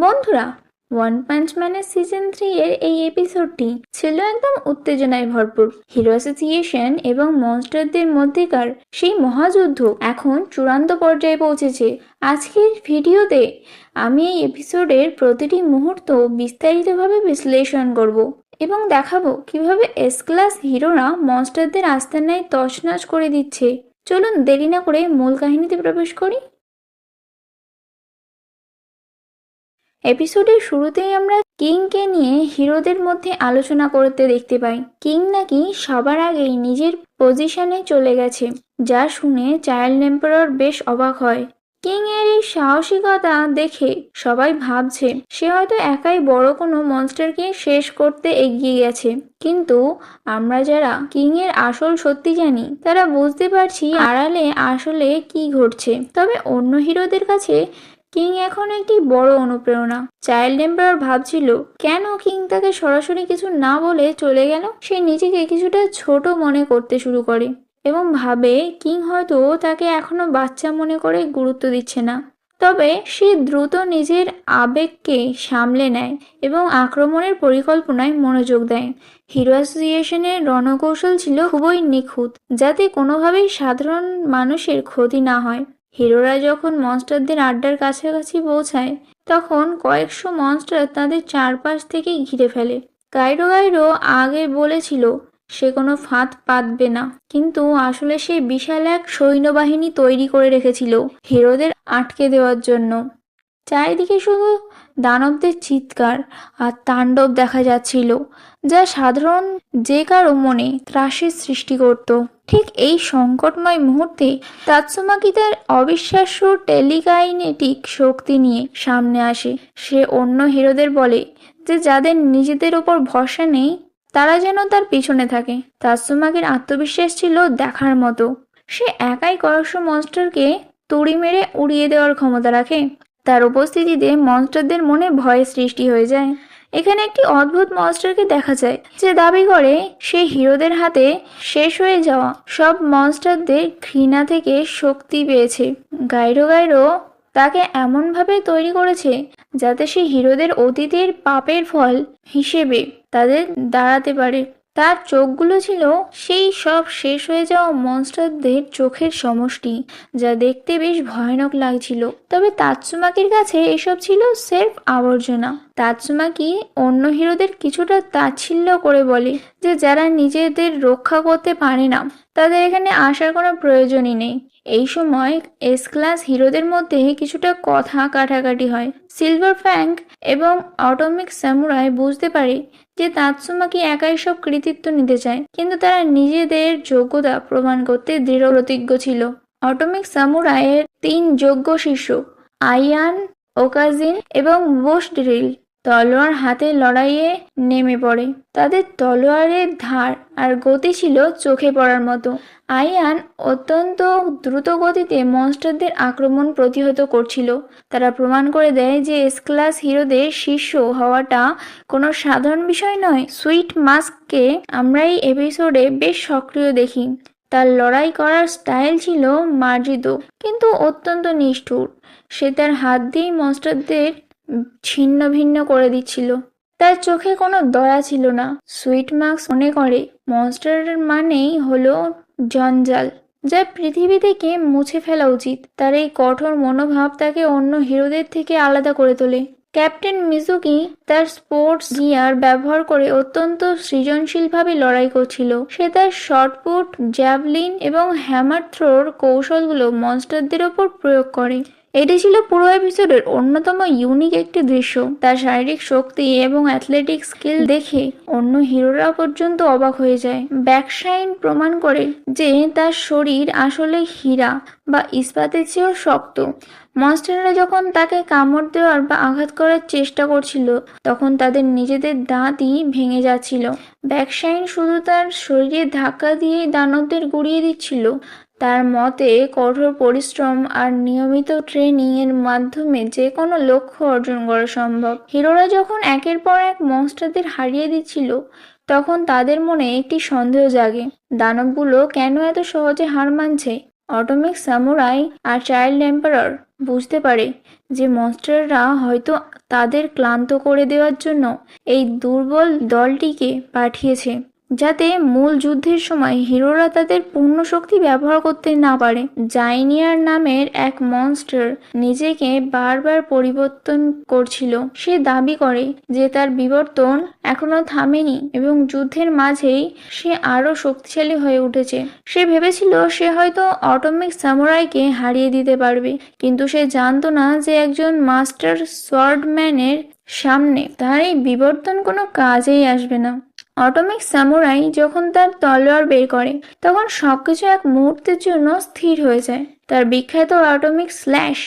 বন্ধুরা, one punch ম্যানের season 3 এর এই এপিসোডটি ছিল একদম উত্তেজনায় ভরপুর। হিরো অ্যাসোসিয়েশন এবং মনস্টারদের মধ্যেকার সেই মহাযুদ্ধ এখন চূড়ান্ত পর্যায়ে পৌঁছেছে। আজকের ভিডিওতে আমি এই এপিসোডের প্রতিটি মুহূর্ত বিস্তারিতভাবে বিশ্লেষণ করব এবং দেখাবো কিভাবে এস ক্লাস হিরোরা মনস্টারদের আস্তানায় তছনছ করে দিচ্ছে। চলুন দেরি না করে মূল কাহিনীতে প্রবেশ করি। এপিসোডের শুরুতেই আমরা কিংকে নিয়ে হিরোদের মধ্যে আলোচনা করতে দেখতে পাই। কিং নাকি সবার আগেই নিজের পজিশনে চলে গেছে, যা শুনে চাইল্ড এম্পারর বেশ অবাক হয়। কিং এর এই সাহসিকতা দেখে সবাই ভাবছে সে হয়তো একাই বড় কোনো মনস্টারকে শেষ করতে এগিয়ে গেছে, কিন্তু আমরা যারা কিং এর আসল সত্যি জানি তারা বুঝতে পারছি আড়ালে আসলে কি ঘটছে। তবে অন্য হিরোদের কাছে কিং এখন একটি বড় অনুপ্রেরণা। চাইল্ড এম্পারর ভাবছিল কেন কিং তাকে সরাসরি কিছু না বলে চলে গেল। সে নিজেকে কিছুটা ছোট মনে করতে শুরু করে এবং ভাবে কিং হয়তো তাকে এখনো বাচ্চা মনে করে গুরুত্ব দিচ্ছে না। তবে সে দ্রুত নিজের আবেগকে সামলে নেয় এবং আক্রমণের পরিকল্পনায় মনোযোগ দেয়। হিরো অ্যাসোসিয়েশনের রণকৌশল ছিল খুবই নিখুঁত, যাতে কোনোভাবেই সাধারণ মানুষের ক্ষতি না হয়। হিরোরা যখন মনস্টারদের আড্ডার কাছাকাছি পৌঁছায় তখন কয়েকশো মনস্টার তাদের চারপাশ থেকেই ঘিরে ফেলে। গাইরো গাইরো আগে বলেছিল সে কোনো ফাঁদ পাতবে না, কিন্তু আসলে সে বিশাল এক সৈন্যবাহিনী তৈরি করে রেখেছিল হিরোদের আটকে দেওয়ার জন্য। চারিদিকে শুধু দানবদের চিৎকার আর তাণ্ডব দেখা যাচ্ছিল, যা সাধারণ যে কারো মনে ত্রাসের সৃষ্টি করত। ঠিক এই সংকটময় মুহূর্তে তাৎসুমাকি তার অবিশ্বাস্য টেলিকাইনেটিক শক্তি নিয়ে সামনে আসে। সে অন্য হিরোদের বলে যে যাদের নিজেদের ওপর ভরসা নেই তারা যেন তার পিছনে থাকে। তাৎসুমাকির আত্মবিশ্বাস ছিল দেখার মতো। সে একাই কয়েকশো মনস্টারকে তুড়ি মেরে উড়িয়ে দেওয়ার ক্ষমতা রাখে। তার উপস্থিতিতে মনস্টারদের মনে ভয়ের সৃষ্টি হয়ে যায়। এখানে একটি অদ্ভুত মনস্টারকে দেখা যায় যে দাবি করে সে হিরোদের হাতে শেষ হয়ে যাওয়া সব মনস্টারদের ঘৃণা থেকে শক্তি পেয়েছে। গাইরো গাইরো তাকে এমনভাবে তৈরি করেছে যাতে সে হিরোদের অতীতের পাপের ফল হিসেবে তাদের দাঁড়াতে পারে। তার চোখগুলো ছিল সেই সব শেষ হয়ে যাওয়া মনস্টারদের চোখের সমষ্টি, যা দেখতে বেশ ভয়ানক লাগছিল। তবে তাৎসুমাকির কাছে এসব ছিল সেলফ আবর্জনা। তাৎসুমাকি অন্য হিরোদের কিছুটা তাচ্ছিল্য করে বলে যে যারা নিজেদের রক্ষা করতে পারে না তাদের এখানে আসার কোনো প্রয়োজনই নেই। এই সময় এস ক্লাস হিরোদের মধ্যে কিছুটা কথা কাটাকাটি হয়। সিলভার ফ্যাঙ্ক এবং অটোমিক স্যামুরাই বুঝতে পারে যে তাৎসুমাকি একাই সব কৃতিত্ব নিতে চায়, কিন্তু তারা নিজেদের যোগ্যতা প্রমাণ করতে দৃঢ় প্রতিজ্ঞ ছিল। অটোমিক সামুরাইয়ের 3 যোগ্য শিষ্য আয়ান, ওকাজিন এবং বোস্টড্রিল তলোয়ার হাতে লড়াইয়ে নেমে পড়ে। তাদের তলোয়ারের ধার আর গতি ছিল চোখে পড়ার মতো। আয়ান অত্যন্ত দ্রুত গতিতে মনস্টারদের আক্রমণ প্রতিহত করছিল। তারা প্রমাণ করে দেয় যে এস ক্লাস হিরোদের শিষ্য হওয়াটা কোনো সাধারণ বিষয় নয়। সুইট মাস্ককে আমরা এই এপিসোডে বেশ সক্রিয় দেখি। তার লড়াই করার স্টাইল ছিল মার্জিত কিন্তু অত্যন্ত নিষ্ঠুর। সে তার হাত দিয়ে মনস্টারদের ছিন্ন ভিন্ন করে দিচ্ছিল। তার চোখে কোনো দয়া ছিল না। সুইট মাস্ক মনে করে মনস্টার মানেই হলো জঞ্জাল, যা পৃথিবী থেকে মুছে ফেলা উচিত। তার এই কঠোর মনোভাব তাকে অন্য হিরোদের থেকে আলাদা করে তোলে। ক্যাপ্টেন মিজুকি তার স্পোর্টস গিয়ার ব্যবহার করে অত্যন্ত সৃজনশীলভাবে লড়াই করছিল। সে তার শর্টপুট, জ্যাভলিন এবং হ্যামার থ্রোর কৌশলগুলো মনস্টারদের ওপর প্রয়োগ করে। এটি ছিল পুরো এপিসোডের অন্যতম ইউনিক একটি দৃশ্য। তার শারীরিক শক্তি এবং অ্যাথলেটিক স্কিল দেখে অন্য হিরোরা পর্যন্ত অবাক হয়ে যায়। ব্যাকশাইন প্রমাণ করে যে তার শরীর আসলে হীরা বা ইস্পাতের চেয়েও শক্ত। মনস্টাররা যখন তাকে কামড় দেওয়ার বা আঘাত করার চেষ্টা করছিল তখন তাদের নিজেদের দাঁতই ভেঙে যাচ্ছিল। ব্যাকশাইন শুধু তার শরীরে ধাক্কা দিয়েই দানবদের গুড়িয়ে দিচ্ছিল। তার মতে কঠোর পরিশ্রম আর নিয়মিত ট্রেনিং এর মাধ্যমে যে কোনো লক্ষ্য অর্জন করা সম্ভব। হিরোরা যখন একের পর এক মনস্টারদের হারিয়ে দিচ্ছিল তখন তাদের মনে একটি সন্দেহ জাগে, দানবগুলো কেন এত সহজে হার মানছে। অটোমিক সামুরাই আর চাইল্ড এম্পারার বুঝতে পারে যে মনস্টাররা হয়তো তাদের ক্লান্ত করে দেওয়ার জন্য এই দুর্বল দলটিকে পাঠিয়েছে, যাতে মূল যুদ্ধের সময় হিরোরা তাদের পূর্ণ শক্তি ব্যবহার করতে না পারে। জাইনিয়ার নামের এক মনস্টার নিজেকে বারবার পরিবর্তন করছিল। সে দাবি করে যে তার বিবর্তন এখনো থামেনি এবং যুদ্ধের মাঝেই সে আরো শক্তিশালী হয়ে উঠেছে। সে ভেবেছিল সে হয়তো অটোমিক সামুরাইকে হারিয়ে দিতে পারবে, কিন্তু সে জানতো না যে একজন মাস্টার সোয়ার্ডম্যানের সামনে তার এই বিবর্তন কোনো কাজেই আসবে না। অটোমিক সামুরাই যখন তার তলোয়ার বের করে তখন সবকিছু এক মুহূর্তের জন্য স্থির হয়ে যায়। তার বিখ্যাত অটোমিক স্ল্যাশ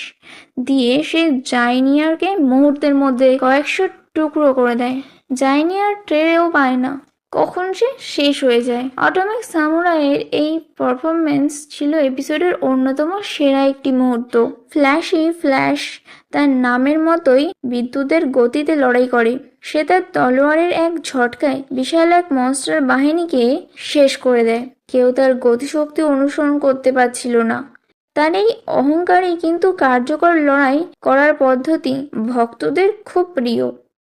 দিয়ে সে জাইনিয়ারকে মুহূর্তের মধ্যে কয়েকশো টুকরো করে দেয়। জাইনিয়ার টেরেও পায় না কখন সে শেষ হয়ে যায়। অটোমিক সামুরাইয়ের এই পারফরমেন্স ছিল এপিসোডের অন্যতম সেরা একটি মুহূর্ত। ফ্ল্যাশ তার নামের মতোই বিদ্যুতের গতিতে লড়াই করে। সে তার তলোয়ারের এক ঝটকায় বিশাল এক মনস্টার বাহিনীকে শেষ করে দেয়। কেউ তার গতিশক্তি অনুসরণ করতে পারছিল না। তার এই অহংকারী কিন্তু কার্যকর লড়াই করার পদ্ধতি ভক্তদের খুব প্রিয়।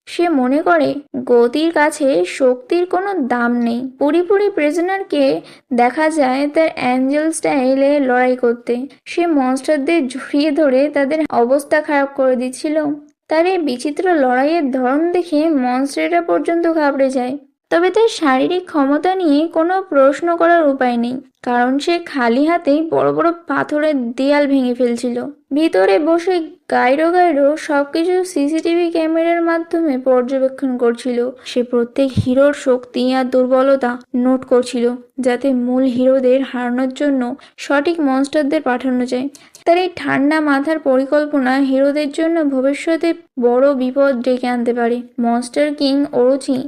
সে মনে করে গতির কাছে শক্তির কোনো দাম নেই। পুরোপুরি প্রিজনারকে দেখা যায় তার অ্যাঞ্জেল স্টাইলে লড়াই করতে। সে মনস্টারদের জড়িয়ে ধরে তাদের অবস্থা খারাপ করে দিচ্ছিল। তার এই বিচিত্র লড়াইয়ের ধরন দেখে মনস্টাররা পর্যন্ত ঘাবড়ে যায়। তবে তার শারীরিক ক্ষমতা নিয়ে কোনো প্রশ্ন করার উপায় নেই, কারণ সে খালি হাতেই বড় বড় পাথরের দেয়াল ভেঙে ফেলছিল। ভিতরে বসে গাইরো সবকিছু সিসিটিভি ক্যামেরার মাধ্যমে পর্যবেক্ষণ করছিল। সে প্রত্যেক হিরোর শক্তি আর দুর্বলতা নোট করছিল, যাতে মূল হিরোদের হারানোর জন্য সঠিক মনস্টারদের পাঠানো যায়। তার এই ঠান্ডা মাথার পরিকল্পনা হিরোদের জন্য ভবিষ্যতে বড় বিপদ ডেকে আনতে পারে। মনস্টার কিং ওরোচি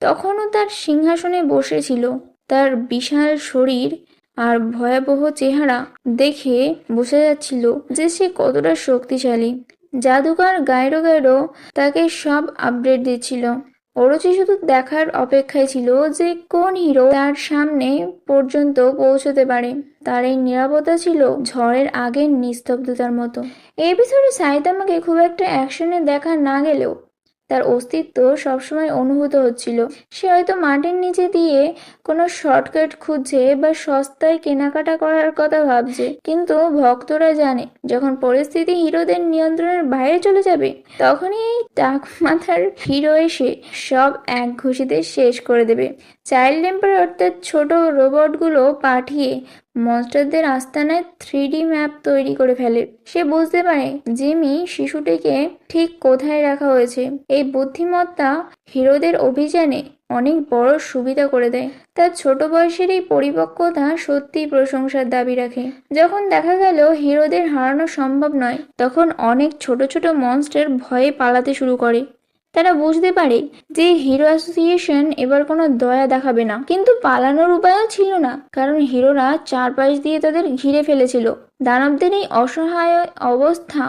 তখনও তার সিংহাসনে বসেছিল। তার বিশাল শরীর আর ভয়াবহ চেহারা দেখে বোঝা যাচ্ছিল যে সে কতটা শক্তিশালী। জাদুকর গাইরো তাকে সব আপডেট দিচ্ছিল। ওরোচি শুধু দেখার অপেক্ষায় ছিল যে কোন হিরো তার সামনে পর্যন্ত পৌঁছতে পারে। তার এই নিরাপত্তা ছিল ঝড়ের আগের নিস্তব্ধতার মতো। এই এপিসোডে সাইতামাকে খুব একটা অ্যাকশনে দেখা না গেলেও তার অস্তিত্ব সবসময় অনুভূত হচ্ছিল। সে হয়তো মাটির নিচে দিয়ে কোনো শর্টকাট খুঁজছে বা সস্তায় কেনাকাটা করার কথা ভাবছে, কিন্তু ভক্তরা জানে যখন পরিস্থিতি হিরোদের নিয়ন্ত্রণের বাইরে চলে যাবে তখনই এই টাক মাথার হিরো এসে সব এক ঘুষিতে শেষ করে দেবে। চাইল্ড এম্পায়ার অর্থাৎ ছোট রোবটগুলো পাঠিয়ে মনস্টারদের আস্তানায় 3D ম্যাপ তৈরি করে ফেলে। সে বুঝতে পারে জিমি শিশুটিকে ঠিক কোথায় রাখা হয়েছে। এই বুদ্ধিমত্তা হিরোদের অভিযানে অনেক বড় সুবিধা করে দেয়। তার ছোট বয়সের এই পরিপক্কতা সত্যিই প্রশংসার দাবি রাখে। যখন দেখা গেল হিরোদের হারানো সম্ভব নয়, তখন অনেক ছোট ছোট মনস্টার ভয়ে পালাতে শুরু করে। তারা বুঝতে পারে যে হিরো অ্যাসোসিয়েশন এবার কোনো দয়া দেখাবে না, কিন্তু পালানোর উপায়ও ছিল না, কারণ হিরোরা চারপাশ দিয়ে তাদের ঘিরে ফেলেছিল। দানবদের এই অসহায় অবস্থা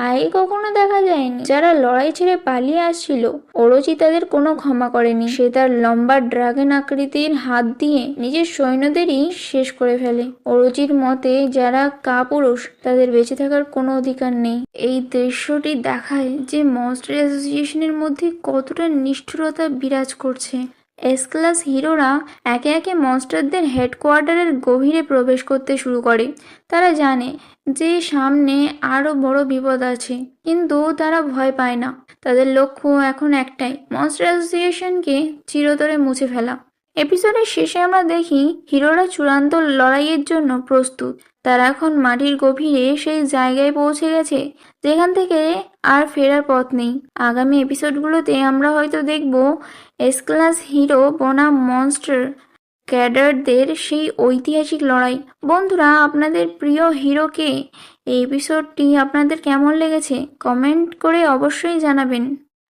আগে কখনো দেখা যায়নি। যারা লড়াই ছেড়ে পালিয়ে আসছিল, ওরোচি তাদের কোনো ক্ষমা করেনি। সে তার লম্বা ড্রাগন আকৃতির হাত দিয়ে নিজের সৈন্যদেরই শেষ করে ফেলে। ওরোচির মতে যারা কাপুরুষ তাদের বেঁচে থাকার কোনো অধিকার নেই। এই দৃশ্যটি দেখায় যে মনস্টার অ্যাসোসিয়েশনের মধ্যে কতটা নিষ্ঠুরতা বিরাজ করছে। এস ক্লাস হিরোরা একে একে মনস্টারদের হেডকোয়ার্টারের গভীরে প্রবেশ করতে শুরু করে। তারা জানে যে সামনে আরো বড় বিপদ আছে, কিন্তু তারা ভয় পায় না। তাদের লক্ষ্য এখন একটাই, মনস্টার অ্যাসোসিয়েশনকে চিরতরে মুছে ফেলা। এপিসোডের শেষে আমরা দেখি হিরোরা চূড়ান্ত লড়াইয়ের জন্য প্রস্তুত। তারা এখন মাটির গভীরে সেই জায়গায় পৌঁছে গেছে যেখান থেকে আর ফেরার পথ নেই। আগামী এপিসোডগুলোতে আমরা হয়তো দেখব এস ক্লাস হিরো বনাম মনস্টার ক্যাডারদের সেই ঐতিহাসিক লড়াই। বন্ধুরা, আপনাদের প্রিয় হিরো কে? এই এপিসোডটি আপনাদের কেমন লেগেছে কমেন্ট করে অবশ্যই জানাবেন।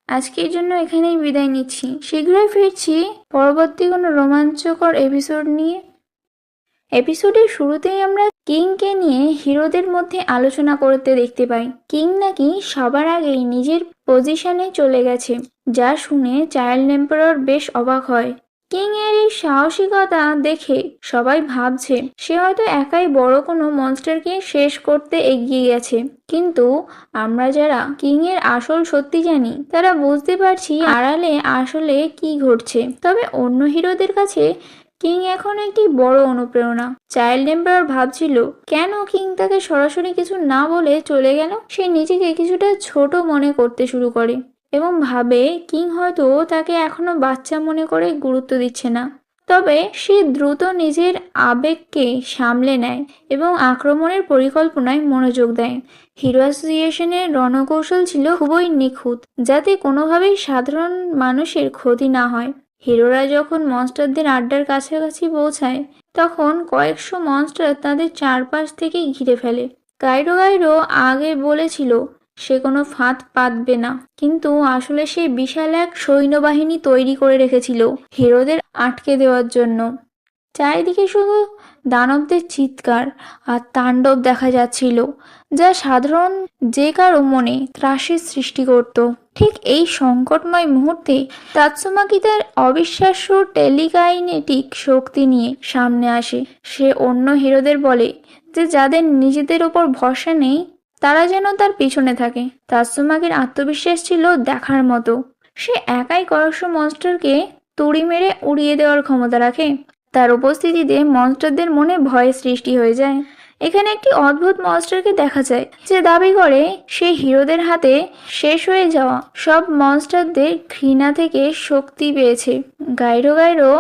আজকের জন্য এখানেই বিদায় নিচ্ছি। শীঘ্রই ফিরছি পরবর্তী কোনো রোমাঞ্চকর এপিসোড নিয়ে। এপিসোডের শুরুতেই আমরা কিংকে নিয়ে হিরোদের মধ্যে আলোচনা করতে দেখতে পাই। কিং নাকি সবার আগেই নিজের পজিশনে চলে গেছে, যা শুনে চাইল্ড এম্পারার বেশ অবাক হয়। কিং এর এই সাহসিকতা দেখে সবাই ভাবছে সে হয়তো একাই বড় কোনো মনস্টারকে শেষ করতে এগিয়ে গেছে, কিন্তু আমরা যারা কিং এর আসল সত্যি জানি তারা বুঝতে পারছি আড়ালে আসলে কি ঘটছে। তবে অন্য হিরোদের কাছে কিং এখন একটি বড় অনুপ্রেরণা। চাইল্ড এম্পায়ার ভাবছিল কেন কিং তাকে সরাসরি কিছু না বলে চলে গেল। সে নিজেকে কিছুটা ছোট মনে করতে শুরু করে এবং ভাবে কিং হয়তো তাকে এখনো বাচ্চা মনে করে গুরুত্ব দিচ্ছে না। তবে সে দ্রুত নিজের আবেগকে সামলে নেয় এবং আক্রমণের পরিকল্পনায় মনোযোগ দেয়। হিরো অ্যাসোসিয়েশনের রণকৌশল ছিল খুবই নিখুঁত, যাতে কোনোভাবেই সাধারণ মানুষের ক্ষতি না হয়। হিরোরা যখন মনস্টারদের আড্ডার কাছাকাছি পৌঁছায় তখন কয়েকশো মনস্টার তাদের চারপাশ থেকে ঘিরে ফেলে। গাইরো গাইরো আগে বলেছিল সে কোনো ফাঁদ পাতবে না, কিন্তু আসলে সে বিশাল এক সৈন্যবাহিনী তৈরি করে রেখেছিল হিরোদের আটকে দেওয়ার জন্য। চারিদিকে শুধু দানবদের চিৎকার আর তাণ্ডব দেখা যাচ্ছিল, যা সাধারণ যে কারো মনে ত্রাসের সৃষ্টি করত। ঠিক এই সংকটময় মুহূর্তে তাৎসুমাকি তার অবিশ্বাস্য টেলিকাইনেটিক শক্তি নিয়ে সামনে আসে। সে অন্য হিরোদের বলে যে যাদের নিজেদের ওপর ভরসা নেই তারা যেন তার পিছনে থাকে। তাৎসুমাকির আত্মবিশ্বাস ছিল দেখার মতো। সে একাই কয়েকশো মনস্টারকে তুড়ি মেরে উড়িয়ে দেওয়ার ক্ষমতা রাখে। তার উপস্থিতিতে মনস্টারদের মনে ভয়ের সৃষ্টি হয়ে যায়। এখানে একটি অদ্ভুত মনস্টারকে দেখা যায় যে দাবি করে সে হিরোদের হাতে শেষ হয়ে যাওয়া সব মনস্টারদের ঘৃণা থেকে শক্তি পেয়েছে। গাইরো গাইরো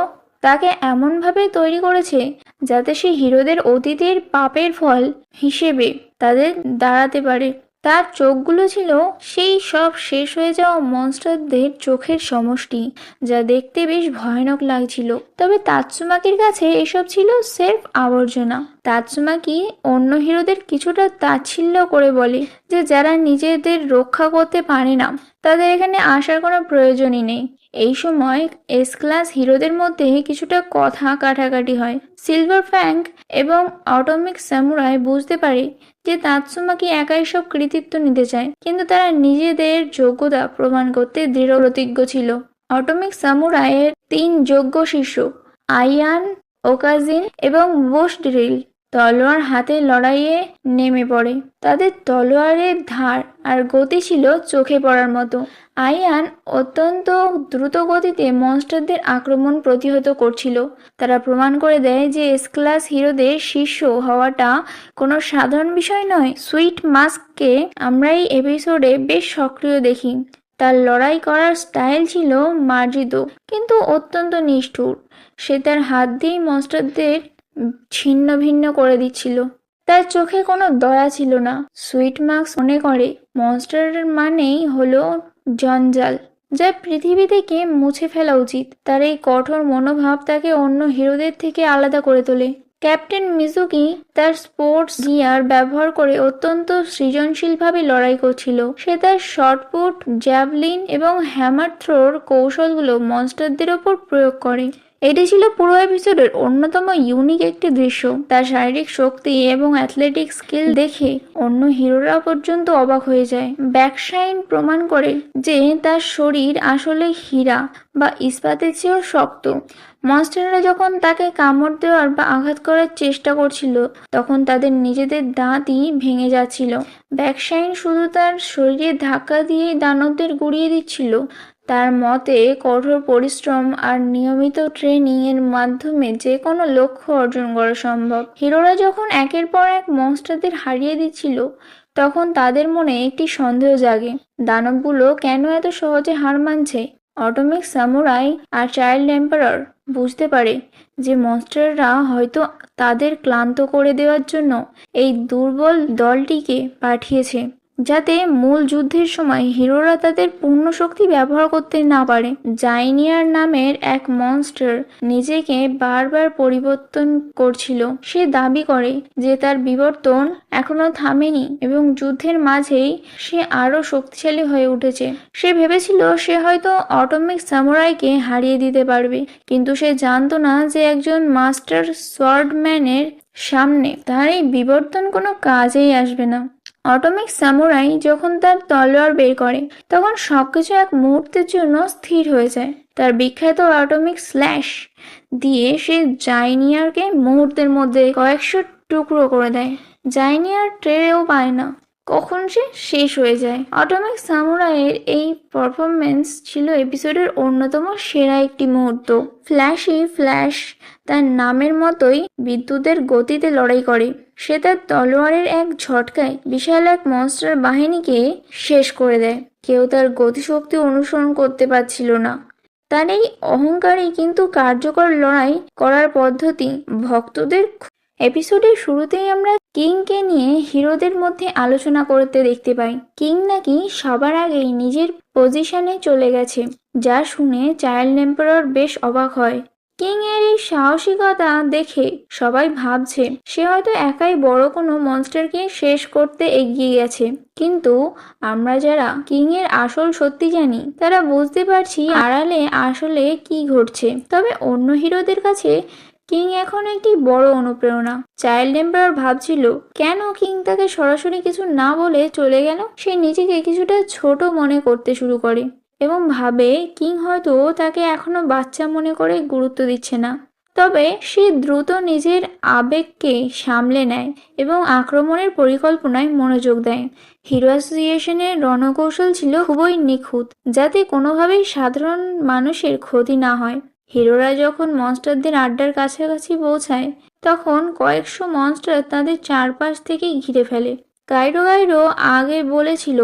তাকে এমনভাবে তৈরি করেছে যাতে সে হিরোদের অতীতের পাপের ফল হিসেবে তাদের দাঁড়াতে পারে। তার চোখগুলো ছিল সেই সব শেষ হয়ে যাওয়া মনস্টারদের চোখের সমষ্টি, যা দেখতে বেশ ভয়ানক লাগছিল। তবে তাৎসুমাকির কাছে এসব ছিল সেরফ আবর্জনা। তাৎসুমাকি অন্য হিরোদের কিছুটা তাচ্ছিল্য করে বলে যে যারা নিজেদের রক্ষা করতে পারে না তাদের এখানে আসার কোনো প্রয়োজনই নেই। এই সময় এস ক্লাস হিরোদের মধ্যে কিছুটা কথা কাটাকাটি হয়। সিলভার ফ্যাঙ্ক এবং অটোমিক স্যামুরাই বুঝতে পারে যে তাৎসুমাকি একাই সব কৃতিত্ব নিতে চায়, কিন্তু তারা নিজেদের যোগ্যতা প্রমাণ করতে দৃঢ় প্রতিজ্ঞ ছিল। অটোমিক সামুরাইয়ের 3 যোগ্য শিষ্য আয়ান, ওকাজিন এবং বোস্টড্রিল তলোয়ার হাতে লড়াইয়ে নেমে পড়ে। তাদের তলোয়ারের ধার আর গতি ছিল চোখে পড়ার মতো। আয়ান অত্যন্ত দ্রুত গতিতে মনস্টারদের আক্রমণ প্রতিহত করছিল। তারা প্রমাণ করে দেয় যে এস ক্লাস হিরোদের শিষ্য হওয়াটা কোনো সাধারণ বিষয় নয়। সুইট মাস্ককে আমরা এই এপিসোডে বেশ সক্রিয় দেখি। তার লড়াই করার স্টাইল ছিল মার্জিত কিন্তু অত্যন্ত নিষ্ঠুর। সে তার হাত দিয়েই মনস্টারদের ছিন্ন ভিন্ন করে দিচ্ছিল। তার চোখে কোনো দয়া ছিল না। সুইট মাস্ক মনে করে মনস্টার মানেই হলো জঞ্জাল, যা পৃথিবী থেকে মুছে ফেলা উচিত। তার এই কঠোর মনোভাব তাকে অন্য হিরোদের থেকে আলাদা করে তোলে। ক্যাপ্টেন মিজুকি তার স্পোর্টস গিয়ার ব্যবহার করে অত্যন্ত সৃজনশীলভাবে লড়াই করছিল। সে তার শর্টপুট, জ্যাভলিন এবং হ্যামার থ্রোর কৌশলগুলো মনস্টারদের ওপর প্রয়োগ করে। এটি ছিল পুরো এপিসোডের অন্যতম ইউনিক একটি দৃশ্য। তার শারীরিক শক্তি এবং অ্যাথলেটিক স্কিল দেখে অন্য হিরোরা পর্যন্ত অবাক হয়ে যায়। ব্যাকশাইন প্রমাণ করে যে তার শরীর আসলে হীরা বা ইস্পাতের চেয়েও শক্ত। মনস্টাররা যখন তাকে কামড় দেওয়ার বা আঘাত করার চেষ্টা করছিল তখন তাদের নিজেদের দাঁতই ভেঙে যাচ্ছিল। ব্যাকশাইন শুধু তার শরীরে ধাক্কা দিয়েই দানবদের গুড়িয়ে দিচ্ছিল। তার মতে কঠোর পরিশ্রম আর নিয়মিত ট্রেনিং এর মাধ্যমে যে কোনো লক্ষ্য অর্জন করা সম্ভব। হিরোরা যখন একের পর এক মনস্টারদের হারিয়ে দিচ্ছিল তখন তাদের মনে একটি সন্দেহ জাগে, দানবগুলো কেন এত সহজে হার মানছে। অটোমিক সামুরাই আর চাইল্ড এম্পারার বুঝতে পারে যে মনস্টাররা হয়তো তাদের ক্লান্ত করে দেওয়ার জন্য এই দুর্বল দলটিকে পাঠিয়েছে, যাতে মূল যুদ্ধের সময় হিরোরা তাদের পূর্ণ শক্তি ব্যবহার করতে না পারে। জাইনিয়ার নামের এক মনস্টার নিজেকে বারবার পরিবর্তন করছিল। সে দাবি করে যে তার বিবর্তন এখনো থামেনি এবং যুদ্ধের মাঝেই সে আরো শক্তিশালী হয়ে উঠেছে। সে ভেবেছিল সে হয়তো অটোমিক সামুরাইকে হারিয়ে দিতে পারবে, কিন্তু সে জানতো না যে একজন মাস্টার সোয়ার্ডম্যানের সামনে তার এই বিবর্তন কোনো কাজেই আসবে না। অটোমিক সামুরাই যখন তার তলোয়ার বের করে তখন সবকিছু এক মুহূর্তের জন্য স্থির হয়ে যায়। তার বিখ্যাত অ্যাটমিক স্ল্যাশ দিয়ে সে জাইনিয়ারকে মুহূর্তের মধ্যে কয়েকশো টুকরো করে দেয়। জাইনিয়ার টেরেও পায় না কখন সে শেষ হয়ে যায়। অ্যাটমিক সামুরাইয়ের এই পারফরমেন্স ছিল এপিসোডের অন্যতম সেরা একটি মুহূর্ত। ফ্ল্যাশ তার নামের মতোই বিদ্যুতের গতিতে লড়াই করে। সে তার তলোয়ারের এক ঝটকায় বিশাল এক মনস্টার বাহিনীকে শেষ করে দেয়। কেউ তার গতিশক্তি অনুসরণ করতে পারছিল না। তার এই অহংকারী কিন্তু কার্যকর লড়াই করার পদ্ধতি ভক্তদের। এপিসোডের শুরুতেই আমরা কিংকে নিয়ে হিরোদের মধ্যে আলোচনা করতে দেখতে পাই। কিং নাকি সবার আগেই নিজের পজিশনে চলে গেছে, যা শুনে চাইল্ড এম্পারার বেশ অবাক হয়। কিং এর এই সাহসিকতা দেখে সবাই ভাবছে সে হয়তো একাই বড় কোনো মনস্টারকে শেষ করতে এগিয়ে গেছে, কিন্তু আমরা যারা কিং এর আসল সত্যি জানি তারা বুঝতে পারছি আড়ালে আসলে কি ঘটছে। তবে অন্য হিরোদের কাছে কিং এখন একটি বড় অনুপ্রেরণা। চাইল্ড এম্পারার ভাবছিল কেন কিং তাকে সরাসরি কিছু না বলে চলে গেল। সে নিজেকে কিছুটা ছোট মনে করতে শুরু করে এবং ভাবে কিং হয়তো তাকে এখনো বাচ্চা মনে করে গুরুত্ব দিচ্ছে না। তবে সে দ্রুত নিজের আবেগকে সামলে নেয় এবং আক্রমণের পরিকল্পনায় মনোযোগ দেয়। হিরো অ্যাসোসিয়েশনের রণকৌশল ছিল খুবই নিখুঁত, যাতে কোনোভাবেই সাধারণ মানুষের ক্ষতি না হয়। হিরোরা যখন মনস্টারদের আড্ডার কাছাকাছি পৌঁছায় তখন কয়েকশো মনস্টার তাদের চারপাশ থেকেই ঘিরে ফেলে। গাইরো আগে বলেছিল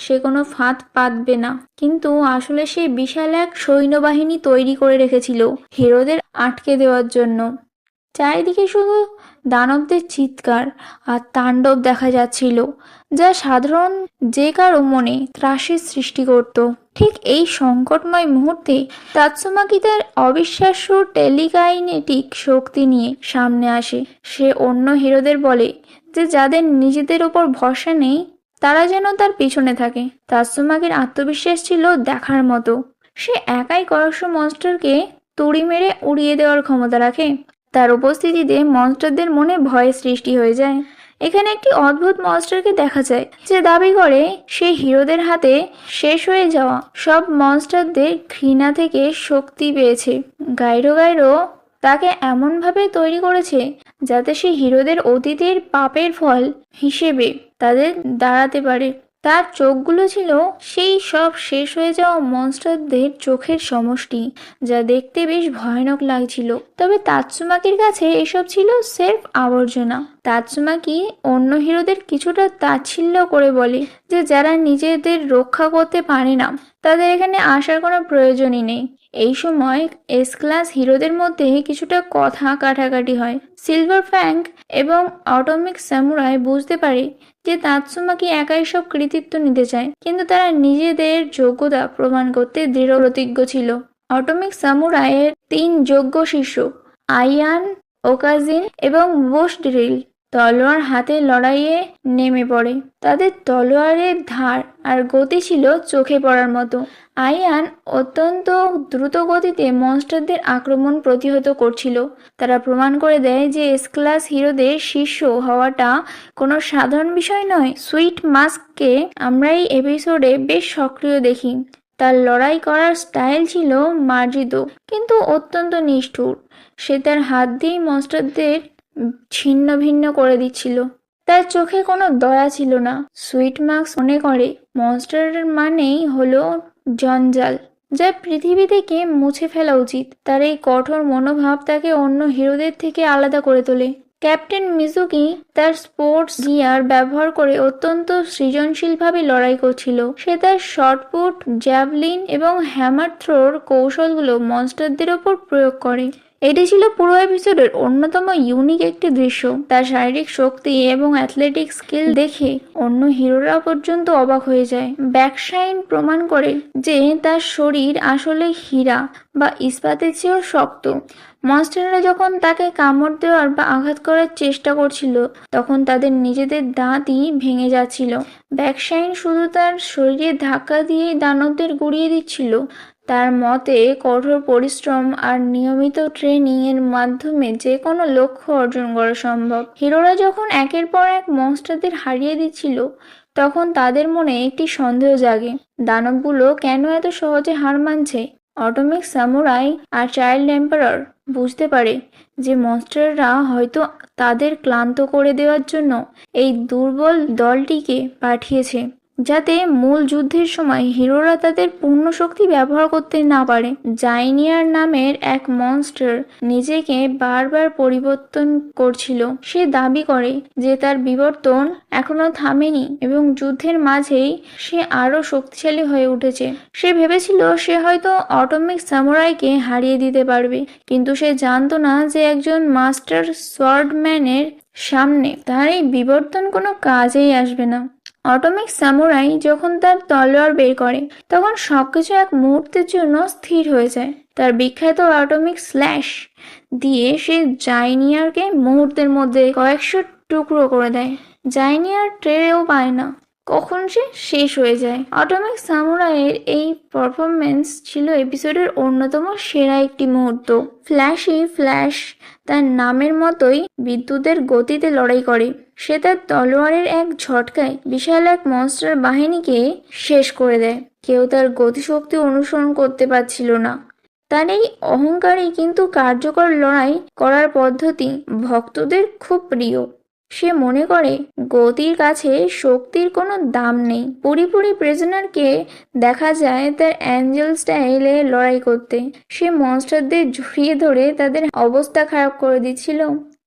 সে কোনো ফাঁদ পাতবে না, কিন্তু আসলে সে বিশাল এক সৈন্যবাহিনী তৈরি করে রেখেছিল হিরোদের আটকে দেওয়ার জন্য। চারিদিকে শুধু দানবদের চিৎকার আর তাণ্ডব দেখা যাচ্ছিল, যা সাধারণ যে কারো মনে ত্রাসের সৃষ্টি করত। ঠিক এই সংকটময় মুহূর্তে তাৎসুমাকি তার অবিশ্বাস্য টেলিকাইনেটিক শক্তি নিয়ে সামনে আসে। সে অন্য হিরোদের বলে যে যাদের নিজেদের ওপর ভরসা নেই তারা যেন তার পিছনে থাকে। তাৎসুমাকির আত্মবিশ্বাস ছিল দেখার মতো। সে একাই কয়েকশো মনস্টারকে তুড়ি মেরে উড়িয়ে দেওয়ার ক্ষমতা রাখে। তার উপস্থিতিতে মনস্টারদের মনে ভয়ের সৃষ্টি হয়ে যায়। এখানে একটি অদ্ভুত মনস্টারকে দেখা যায় যে দাবি করে সে হিরোদের হাতে শেষ হয়ে যাওয়া সব মনস্টারদের ঘৃণা থেকে শক্তি পেয়েছে। গাইরো তাকে এমনভাবে তৈরি করেছে যাতে সে হিরোদের অতীতের পাপের ফল হিসেবে তাদের দাঁড়াতে পারে। তার চোখগুলো ছিল সেই সব শেষ হয়ে যাওয়া মনস্টারদের চোখের সমষ্টি, যা দেখতে বেশ ভয়ানক লাগছিল। তবে তাৎসুমাকির কাছে এসব ছিল সেলফ আবর্জনা। তাৎসুমাকি অন্য হিরোদের কিছুটা তাচ্ছিল্য করে বলে যে যারা নিজেদের রক্ষা করতে পারে না তাদের এখানে আসার কোনো প্রয়োজনই নেই। এই সময় এস ক্লাস হিরোদের মধ্যে কিছুটা কথা কাটাকাটি হয়। সিলভার ফ্যাঙ্ক এবং অটোমিক স্যামুরাই বুঝতে পারে যে তাৎসুমাকি একাই সব কৃতিত্ব নিতে চায়, কিন্তু তারা নিজেদের যোগ্যতা প্রমাণ করতে দৃঢ় প্রতিজ্ঞ ছিল। অটোমিক সামুরাইয়ের 3 যোগ্য শিষ্য আয়ান, ওকাজিন এবং বোশড্রিল তলোয়ার হাতে লড়াইয়ে নেমে পড়ে। তাদের তলোয়ারের ধার আর গতি ছিল চোখে পড়ার মতো। আয়ান অত্যন্ত দ্রুত গতিতে মনস্টারদের আক্রমণ প্রতিহত করছিল। তারা প্রমাণ করে দেয় যে এস ক্লাস হিরোদের শিষ্য হওয়াটা কোনো সাধারণ বিষয় নয়। সুইট মাস্ককে আমরা এই এপিসোডে বেশ সক্রিয় দেখি। তার লড়াই করার স্টাইল ছিল মার্জিত কিন্তু অত্যন্ত নিষ্ঠুর। সে তার হাত দিয়েই মনস্টারদের ছিন্ন ভিন্ন করে দিচ্ছিল। তার চোখে কোনো দয়া ছিল না। সুইট মাস্ক মনে করে মনস্টার মানেই হলো জঞ্জাল, যা পৃথিবী থেকে মুছে ফেলা উচিত। তার এই কঠোর মনোভাব তাকে অন্য হিরোদের থেকে আলাদা করে তোলে। ক্যাপ্টেন মিজুকি তার স্পোর্টস গিয়ার ব্যবহার করে অত্যন্ত সৃজনশীলভাবে লড়াই করছিল। সে তার শর্টপুট, জ্যাভলিন এবং হ্যামার থ্রোর কৌশলগুলো মনস্টারদের ওপর প্রয়োগ করে। এটি ছিল পুরো এপিসোডের অন্যতম ইউনিক একটি দৃশ্য। তার শারীরিক শক্তি এবং অ্যাথলেটিক স্কিল দেখে অন্য হিরোরা পর্যন্ত অবাক হয়ে যায়। ব্যাকশাইন প্রমাণ করে যে তার শরীর আসলে হীরা বা ইস্পাতের চেয়েও শক্ত। মনস্টাররা যখন তাকে কামড় দেওয়ার বা আঘাত করার চেষ্টা করছিল তখন তাদের নিজেদের দাঁতই ভেঙে যাচ্ছিল। ব্যাকশাইন শুধু তার শরীরে ধাক্কা দিয়েই দানবদের গুড়িয়ে দিচ্ছিল। তার মতে কঠোর পরিশ্রম আর নিয়মিত ট্রেনিং এর মাধ্যমে যে কোনো লক্ষ্য অর্জন করা সম্ভব। হিরোরা যখন একের পর এক মনস্টারদের হারিয়ে দিচ্ছিল তখন তাদের মনে একটি সন্দেহ জাগে, দানবগুলো কেন এত সহজে হার মানছে। অটোমিক সামুরাই আর চাইল্ড এম্পারার বুঝতে পারে যে মনস্টাররা হয়তো তাদের ক্লান্ত করে দেওয়ার জন্য এই দুর্বল দলটিকে পাঠিয়েছে, যাতে মূল যুদ্ধের সময় হিরোরা তাদের পূর্ণ শক্তি ব্যবহার করতে না পারে। জাইনিয়ার নামের এক মনস্টার নিজেকে বারবার পরিবর্তন করছিল। সে দাবি করে যে তার বিবর্তন এখনো থামেনি এবং যুদ্ধের মাঝেই সে আরো শক্তিশালী হয়ে উঠেছে। সে ভেবেছিল সে হয়তো অটোমিক সামুরাইকে হারিয়ে দিতে পারবে, কিন্তু সে জানতো না যে একজন মাস্টার সোয়ার্ডম্যানের সামনে তার এই বিবর্তন কোনো কাজেই আসবে না। অটোমিক সামুরাই যখন তার তলোয়ার বের করে তখন সবকিছু এক মুহূর্তের জন্য স্থির হয়ে যায়। তার বিখ্যাত অটোমিক স্ল্যাশ দিয়ে সে জাইনিয়ারকে মুহূর্তের মধ্যে কয়েকশো টুকরো করে দেয়। জাইনিয়ার টেরও পায় না কখন সে শেষ হয়ে যায়। অটোমিক সামুরাইয়ের এই পারফরমেন্স ছিল এপিসোডের অন্যতম সেরা একটি মুহূর্ত। ফ্ল্যাশ তার নামের মতোই বিদ্যুতের গতিতে লড়াই করে। সে তার তলোয়ারের এক ঝটকায় বিশাল এক মনস্টার বাহিনীকে শেষ করে দেয়। কেউ তার গতিশক্তি অনুসরণ করতে পারছিল না। তার এই অহংকারী কিন্তু কার্যকর লড়াই করার পদ্ধতি ভক্তদের খুব প্রিয়। সে মনে করে গতির কাছে শক্তির কোনো দাম নেই। পুরোপুরি প্রিজনারকে দেখা যায় তার অ্যাঞ্জেল স্টাইলে লড়াই করতে। সে মনস্টারদের জড়িয়ে ধরে তাদের অবস্থা খারাপ করে দিচ্ছিল।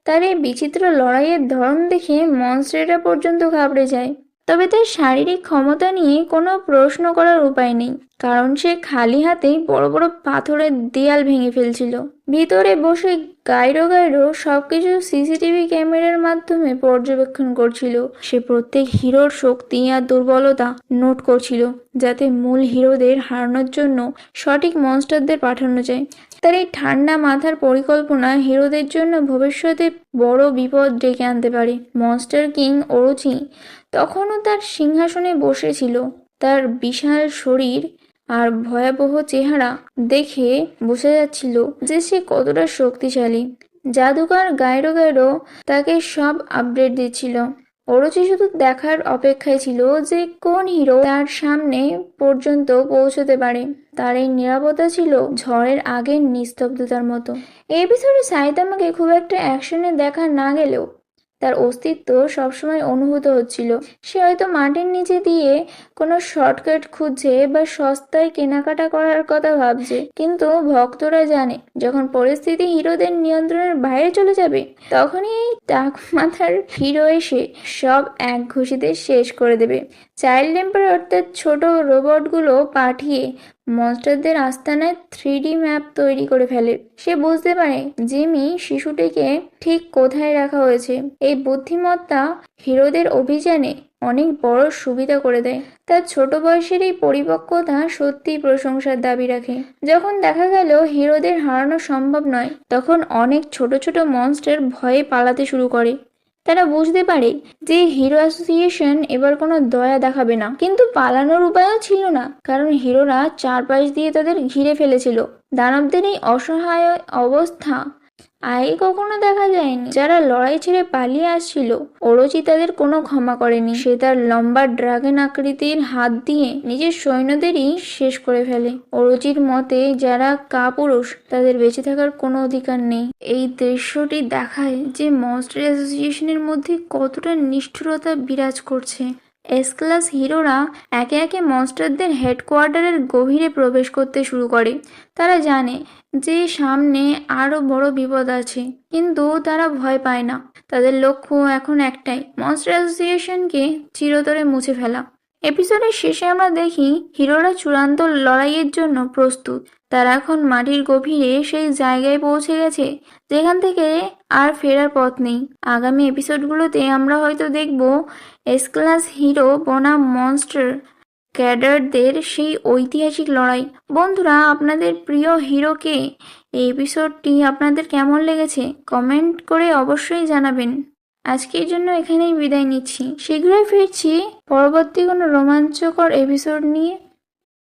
তার এই বিচিত্র লড়াইয়ের ধরন দেখে মনস্টাররা পর্যন্ত ঘাবড়ে যায়। তবে তার শারীরিক ক্ষমতা নিয়ে কোনো প্রশ্ন করার উপায় নেই, কারণ সে খালি হাতেই বড় বড় পাথরের দেয়াল ভেঙে ফেলছিল। ভিতরে বসে গাইরো সবকিছু সিসিটিভি ক্যামেরার মাধ্যমে পর্যবেক্ষণ করছিল। সে প্রত্যেক হিরোর শক্তি আর দুর্বলতা নোট করছিল, যাতে মূল হিরোদের হারানোর জন্য সঠিক মনস্টারদের পাঠানো যায়। তার এই ঠান্ডা মাথার পরিকল্পনা হিরোদের জন্য ভবিষ্যতে বড় বিপদ ডেকে আনতে পারে। মনস্টার কিং ওরোচি তখনও তার সিংহাসনে বসেছিল। তার বিশাল শরীর আর ভয়াবহ চেহারা দেখে বোঝা যাচ্ছিল যে সে কতটা শক্তিশালী। জাদুকর গাইরো তাকে সব আপডেট দিচ্ছিল। ওরোচি শুধু দেখার অপেক্ষায় ছিল যে কোন হিরো তার সামনে পর্যন্ত পৌঁছতে পারে। তার এই নিরাপত্তা ছিল ঝড়ের আগের নিস্তব্ধতার মতো। এই এপিসোডে সাইতামাকে খুব একটা অ্যাকশনে দেখা না গেলেও তার অস্তিত্ব সবসময় অনুভূত হচ্ছিল। সে হয়তো মাটির নিচে দিয়ে কোনো শর্টকাট খুঁজছে বা সস্তায় কেনাকাটা করার কথা ভাবছে, কিন্তু ভক্তরা জানে যখন পরিস্থিতি হিরোদের নিয়ন্ত্রণের বাইরে চলে যাবে তখনই এই টাক মাথার হিরো এসে সব এক ঘুষিতে শেষ করে দেবে। চাইল্ড এম্পারার অর্থাৎ ছোট রোবটগুলো পাঠিয়ে মনস্টারদের আস্তানায় 3D ম্যাপ তৈরি করে ফেলে। সে বুঝতে পারে জিমি শিশুটিকে ঠিক কোথায় রাখা হয়েছে। এই বুদ্ধিমত্তা হিরোদের অভিযানে অনেক বড় সুবিধা করে দেয়। তার ছোট বয়সের এই পরিপক্কতা সত্যিই প্রশংসার দাবি রাখে। যখন দেখা গেল হিরোদের হারানো সম্ভব নয়, তখন অনেক ছোট ছোট মনস্টার ভয়ে পালাতে শুরু করে। তারা বুঝতে পারে যে হিরো অ্যাসোসিয়েশন এবার কোনো দয়া দেখাবে না, কিন্তু পালানোর উপায়ও ছিল না, কারণ হিরোরা চারপাশ দিয়ে তাদের ঘিরে ফেলেছিল। দানবদের এই অসহায় অবস্থা আগে কখনো দেখা যায়নি। যারা লড়াই ছেড়ে পালিয়ে আসছিল, ওরোচি তাদের কোনো ক্ষমা করেনি। সে তার লম্বা ড্রাগন আকৃতির হাত দিয়ে নিজের সৈন্যদেরই শেষ করে ফেলে। ওরোচির মতে যারা কাপুরুষ তাদের বেঁচে থাকার কোনো অধিকার নেই। এই দৃশ্যটি দেখায় যে মনস্টার অ্যাসোসিয়েশনের মধ্যে কতটা নিষ্ঠুরতা বিরাজ করছে। এস ক্লাস হিরোরা একে একে মনস্টারদের হেডকোয়ার্টারের গভীরে প্রবেশ করতে শুরু করে। তারা জানে যে সামনে আরো বড় বিপদ আছে, কিন্তু তারা ভয় পায় না। তাদের লক্ষ্য এখন একটাই, মনস্টার অ্যাসোসিয়েশনকে চিরতরে মুছে ফেলা। এপিসোডের শেষে আমরা দেখি হিরোরা চূড়ান্ত লড়াইয়ের জন্য প্রস্তুত। তারা এখন মাটির গভীরে সেই জায়গায় পৌঁছে গেছে যেখান থেকে আর ফেরার পথ নেই। আগামী এপিসোডগুলোতে আমরা হয়তো দেখব এস ক্লাস হিরো বনাম মনস্টার ক্যাডারদের সেই ঐতিহাসিক লড়াই। বন্ধুরা, আপনাদের প্রিয় হিরো কে? এই এপিসোডটি আপনাদের কেমন লেগেছে কমেন্ট করে অবশ্যই জানাবেন। আজকের জন্য এখানেই বিদায় নিচ্ছি। শীঘ্রই ফিরছি পরবর্তী কোনো রোমাঞ্চকর এপিসোড নিয়ে।